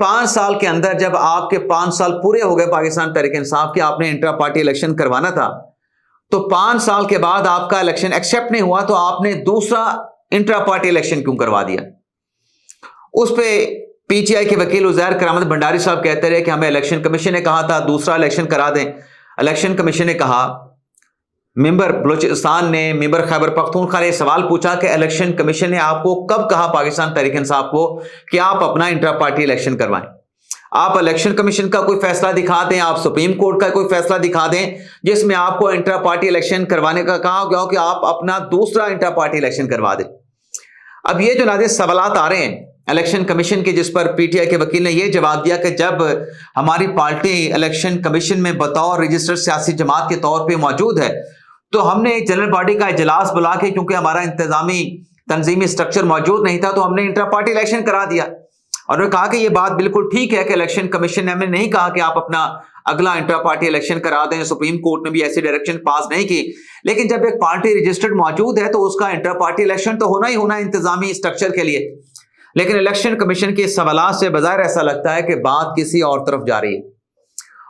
5 سال کے اندر جب آپ کے 5 سال پورے ہو گئے پاکستان تحریک انصاف کے، آپ نے انٹرا پارٹی الیکشن کروانا تھا، تو 5 سال کے بعد آپ کا الیکشن ایکسیپٹ نہیں ہوا، تو آپ نے دوسرا انٹرا پارٹی الیکشن کیوں کروا دیا؟ اس پہ پی ٹی آئی کے وکیل عزیر کرامت بھنڈاری صاحب کہتے رہے کہ ہمیں الیکشن کمیشن نے کہا تھا دوسرا الیکشن کرا دیں۔ الیکشن کمیشن نے کہا، ممبر بلوچستان نے، ممبر خیبر پختونخوا نے سوال پوچھا کہ الیکشن کمیشن نے آپ کو کب کہا پاکستان تحریک انصاف کو کہ آپ اپنا انٹرا پارٹی الیکشن کروائیں؟ آپ الیکشن کمیشن کا کوئی فیصلہ دکھا دیں، آپ سپریم کورٹ کا کوئی فیصلہ دکھا دیں جس میں آپ کو انٹرا پارٹی الیکشن کروانے کا کہا گیا ہو کہ آپ اپنا دوسرا انٹرا پارٹی الیکشن کروا دیں۔ اب یہ جو ناظرین سوالات آ رہے ہیں الیکشن کمیشن کے، جس پر پی ٹی آئی کے وکیل نے یہ جواب دیا کہ جب ہماری پارٹی الیکشن کمیشن میں بطور رجسٹرڈ سیاسی جماعت کے طور پہ موجود ہے، تو ہم نے ایک جنرل باڈی کا اجلاس بلا کے، کیونکہ ہمارا انتظامی تنظیمی سٹرکچر موجود نہیں تھا، تو ہم نے انٹرا پارٹی الیکشن کرا دیا۔ اور انہوں نے کہا کہ یہ بات بالکل ٹھیک ہے کہ الیکشن کمیشن نے ہمیں نہیں کہا کہ آپ اپنا اگلا انٹرا پارٹی الیکشن کرا دیں، سپریم کورٹ نے بھی ایسی ڈائریکشن پاس نہیں کی، لیکن جب ایک پارٹی رجسٹرڈ موجود ہے تو اس کا انٹرا پارٹی الیکشن تو ہونا ہی ہونا انتظامی سٹرکچر کے لیے۔ لیکن الیکشن کمیشن کے سوالات سے بظاہر ایسا لگتا ہے کہ بات کسی اور طرف جا رہی ہے،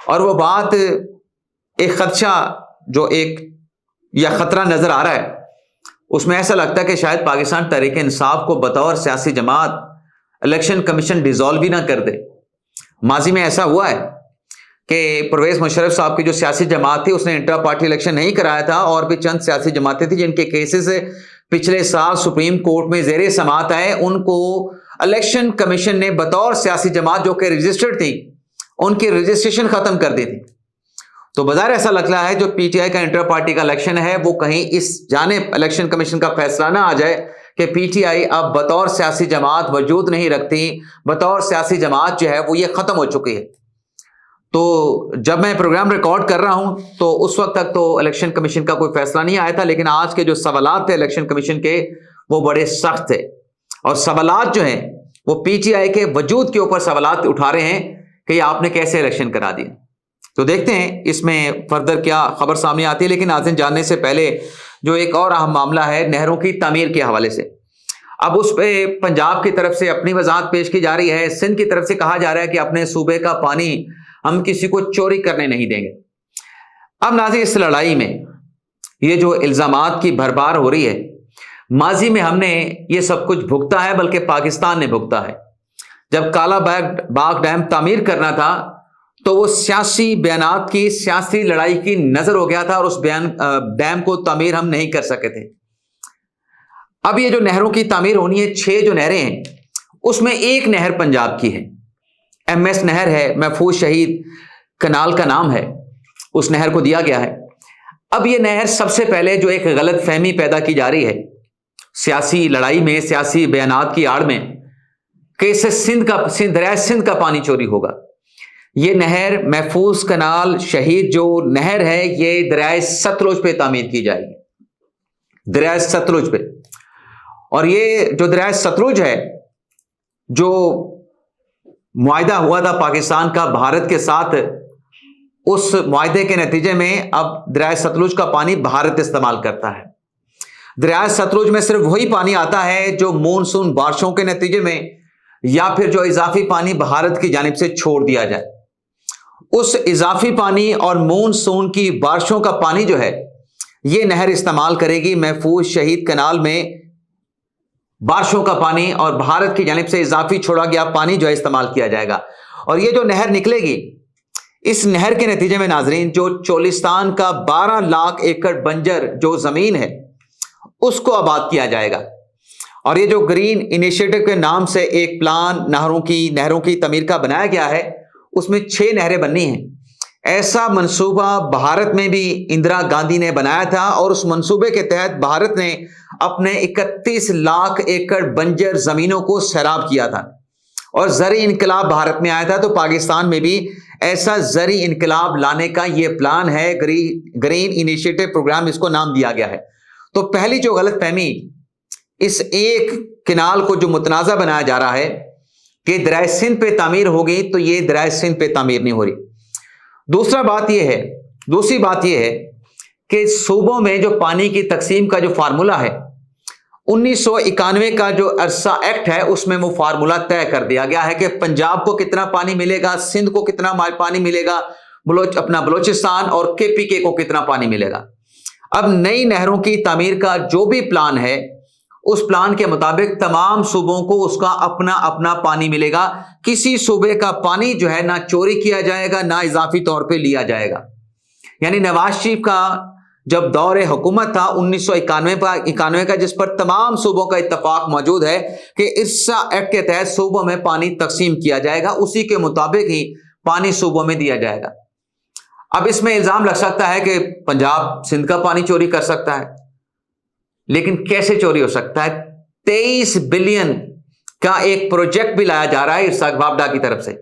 اور وہ بات ایک خدشہ جو ایک یا خطرہ نظر آ رہا ہے، اس میں ایسا لگتا ہے کہ شاید پاکستان تحریک انصاف کو بطور سیاسی جماعت الیکشن کمیشن ڈیزالو بھی نہ کر دے۔ ماضی میں ایسا ہوا ہے کہ پرویز مشرف صاحب کی جو سیاسی جماعت تھی اس نے انٹرا پارٹی الیکشن نہیں کرایا تھا، اور بھی چند سیاسی جماعتیں تھیں جن کے کیسز پچھلے سال سپریم کورٹ میں زیر سماعت آئے، ان کو الیکشن کمیشن نے بطور سیاسی جماعت جو کہ رجسٹرڈ تھی ان کی رجسٹریشن ختم کر دی تھی۔ تو بظاہر ایسا لگ رہا ہے جو پی ٹی آئی کا انٹر پارٹی کا الیکشن ہے وہ کہیں اس جانب الیکشن کمیشن کا فیصلہ نہ آ جائے کہ پی ٹی آئی اب بطور سیاسی جماعت وجود نہیں رکھتی، بطور سیاسی جماعت جو ہے وہ یہ ختم ہو چکی ہے۔ تو جب میں پروگرام ریکارڈ کر رہا ہوں تو اس وقت تک تو الیکشن کمیشن کا کوئی فیصلہ نہیں آیا تھا، لیکن آج کے جو سوالات تھے الیکشن کمیشن کے وہ بڑے سخت تھے، اور سوالات جو ہیں وہ پی ٹی آئی کے وجود کے اوپر سوالات اٹھا رہے ہیں کہ یہ آپ نے کیسے الیکشن کرا دیا۔ تو دیکھتے ہیں اس میں فردر کیا خبر سامنے آتی ہے، لیکن ناظرین جاننے سے پہلے جو ایک اور اہم معاملہ ہے نہروں کی تعمیر کے حوالے سے، اب اس پہ پنجاب کی طرف سے اپنی وضاحت پیش کی جا رہی ہے، سندھ کی طرف سے کہا جا رہا ہے کہ اپنے صوبے کا پانی ہم کسی کو چوری کرنے نہیں دیں گے۔ اب ناظرین اس لڑائی میں یہ جو الزامات کی بھرمار ہو رہی ہے، ماضی میں ہم نے یہ سب کچھ بھگتا ہے، بلکہ پاکستان نے بھگتا ہے۔ جب کالا باغ ڈیم تعمیر کرنا تھا تو وہ سیاسی بیانات کی، سیاسی لڑائی کی نظر ہو گیا تھا، اور اس ڈیم کو تعمیر ہم نہیں کر سکے تھے۔ اب یہ جو نہروں کی تعمیر ہونی ہے، 6 جو نہریں ہیں اس میں ایک نہر پنجاب کی ہے، ایم ایس نہر ہے، محفوظ شہید کنال کا نام ہے، اس نہر کو دیا گیا ہے۔ اب یہ نہر سب سے پہلے جو ایک غلط فہمی پیدا کی جا رہی ہے سیاسی لڑائی میں، سیاسی بیانات کی آڑ میں، کہ اس سے دریائے سندھ کا پانی چوری ہوگا۔ یہ نہر محفوظ کنال شہید جو نہر ہے یہ دریائے ستلج پہ تعمیر کی جائے گی، دریائے ستلج پہ۔ اور یہ جو دریائے ستلج ہے، جو معاہدہ ہوا تھا پاکستان کا بھارت کے ساتھ، اس معاہدے کے نتیجے میں اب دریائے ستلج کا پانی بھارت استعمال کرتا ہے۔ دریائے ستلج میں صرف وہی پانی آتا ہے جو مونسون بارشوں کے نتیجے میں یا پھر جو اضافی پانی بھارت کی جانب سے چھوڑ دیا جائے، اس اضافی پانی اور مونسون کی بارشوں کا پانی جو ہے یہ نہر استعمال کرے گی محفوظ شہید کنال میں، بارشوں کا پانی اور بھارت کی جانب سے اضافی چھوڑا گیا پانی جو ہے استعمال کیا جائے گا۔ اور یہ جو نہر نکلے گی، اس نہر کے نتیجے میں ناظرین جو چولستان کا 12 لاکھ ایکڑ بنجر جو زمین ہے اس کو آباد کیا جائے گا۔ اور یہ جو گرین انیشیٹو کے نام سے ایک پلان نہروں کی تعمیر کا بنایا گیا ہے، اس میں 6 نہریں بننی ہیں۔ ایسا منصوبہ بھارت میں بھی اندرا گاندھی نے بنایا تھا، اور اس منصوبے کے تحت بھارت نے اپنے 31 لاکھ ایکڑ بنجر زمینوں کو سیراب کیا تھا، اور زرعی انقلاب بھارت میں آیا تھا۔ تو پاکستان میں بھی ایسا زرعی انقلاب لانے کا یہ پلان ہے، گرین انیشیٹو پروگرام اس کو نام دیا گیا ہے۔ تو پہلی جو غلط فہمی اس ایک کنال کو جو متنازع بنایا جا رہا ہے کہ دریائے سندھ پہ تعمیر ہوگی، تو یہ دریائے سندھ پہ تعمیر نہیں ہو رہی۔ دوسری بات یہ ہے کہ صوبوں میں جو پانی کی تقسیم کا جو فارمولا ہے 1991 کا جو عرصہ ایکٹ ہے اس میں وہ فارمولا طے کر دیا گیا ہے کہ پنجاب کو کتنا پانی ملے گا، سندھ کو کتنا پانی ملے گا، بلوچستان اور KPK کو کتنا پانی ملے گا۔ اب نئی نہروں کی تعمیر کا جو بھی پلان ہے اس پلان کے مطابق تمام صوبوں کو اس کا اپنا اپنا پانی ملے گا، کسی صوبے کا پانی جو ہے نہ چوری کیا جائے گا نہ اضافی طور پہ لیا جائے گا۔ یعنی نواز شریف کا جب دور حکومت تھا 1991 کا، جس پر تمام صوبوں کا اتفاق موجود ہے کہ عرصہ ایکٹ کے تحت صوبوں میں پانی تقسیم کیا جائے گا، اسی کے مطابق ہی پانی صوبوں میں دیا جائے گا۔ اب اس میں الزام لگ سکتا ہے کہ پنجاب سندھ کا پانی چوری کر سکتا ہے، لیکن کیسے چوری ہو سکتا ہے؟ 23 بلین کا ایک پروجیکٹ بھی لایا جا رہا ہے ارساق وابڈا کی طرف سے۔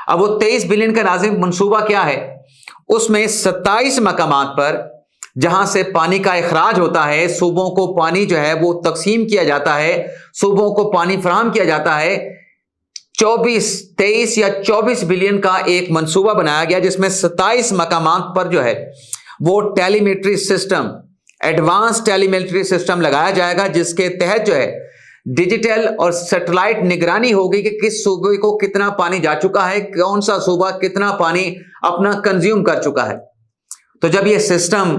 اب وہ 23 بلین کا ناظرین منصوبہ کیا ہے؟ اس میں 27 مقامات پر جہاں سے پانی کا اخراج ہوتا ہے، صوبوں کو پانی جو ہے وہ تقسیم کیا جاتا ہے، صوبوں کو پانی فراہم کیا جاتا ہے، 23 یا 24 بلین کا ایک منصوبہ بنایا گیا جس میں 27 مقامات پر جو ہے وہ ٹیلی میٹری سسٹم، ایڈوانس ٹیلی میٹری سسٹم لگایا جائے گا، جس کے تحت جو ہے ڈیجیٹل اور سیٹلائٹ نگرانی ہوگی کہ کس صوبے کو کتنا پانی جا چکا ہے، کون سا صوبہ کتنا پانی اپنا کنزیوم کر چکا ہے۔ تو جب یہ سسٹم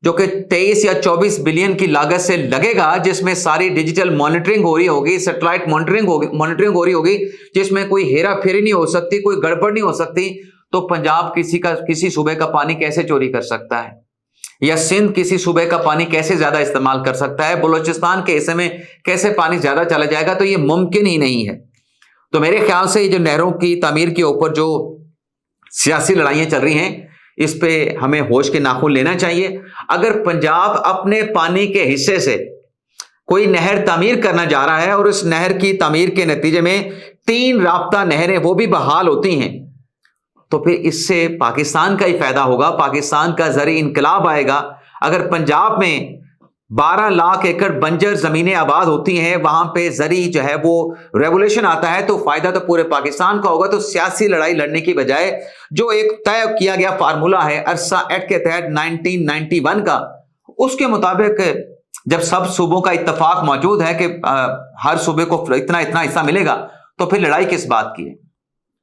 جو کہ 23 یا 24 بلین کی لاگت سے لگے گا، جس میں ساری ڈیجیٹل مانیٹرنگ ہو رہی ہوگی، سیٹلائٹ مانیٹرنگ ہو رہی ہوگی، جس میں کوئی ہیرا پھیری نہیں ہو سکتی، کوئی گڑبڑ نہیں ہو سکتی، تو پنجاب کسی صوبے کا پانی کیسے چوری کر سکتا ہے، یا سندھ کسی صوبے کا پانی کیسے زیادہ استعمال کر سکتا ہے، بلوچستان کے حصے میں کیسے پانی زیادہ چلا جائے گا؟ تو یہ ممکن ہی نہیں ہے۔ تو میرے خیال سے یہ جو نہروں کی تعمیر کے اوپر جو سیاسی لڑائیاں چل رہی ہیں، اس پہ ہمیں ہوش کے ناخن لینا چاہیے۔ اگر پنجاب اپنے پانی کے حصے سے کوئی نہر تعمیر کرنا جا رہا ہے اور اس نہر کی تعمیر کے نتیجے میں 3 رابطہ نہریں وہ بھی بحال ہوتی ہیں، تو پھر اس سے پاکستان کا ہی فائدہ ہوگا، پاکستان کا زرعی انقلاب آئے گا۔ اگر پنجاب میں 12 لاکھ ایکڑ بنجر زمینیں آباد ہوتی ہیں، وہاں پہ زرعی جو ہے وہ ریگولیشن آتا ہے، تو فائدہ تو پورے پاکستان کا ہوگا۔ تو سیاسی لڑائی لڑنے کی بجائے جو ایک طے کیا گیا فارمولا ہے عرصہ ایکٹ کے تحت 1991 کا، اس کے مطابق جب سب صوبوں کا اتفاق موجود ہے کہ ہر صوبے کو اتنا اتنا حصہ ملے گا، تو پھر لڑائی کس بات کی ہے؟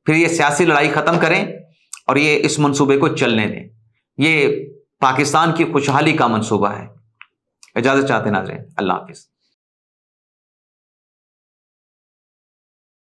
پھر یہ سیاسی لڑائی ختم کریں اور یہ اس منصوبے کو چلنے دیں۔ یہ پاکستان کی خوشحالی کا منصوبہ ہے۔ اجازت چاہتے ناظرین، اللہ حافظ۔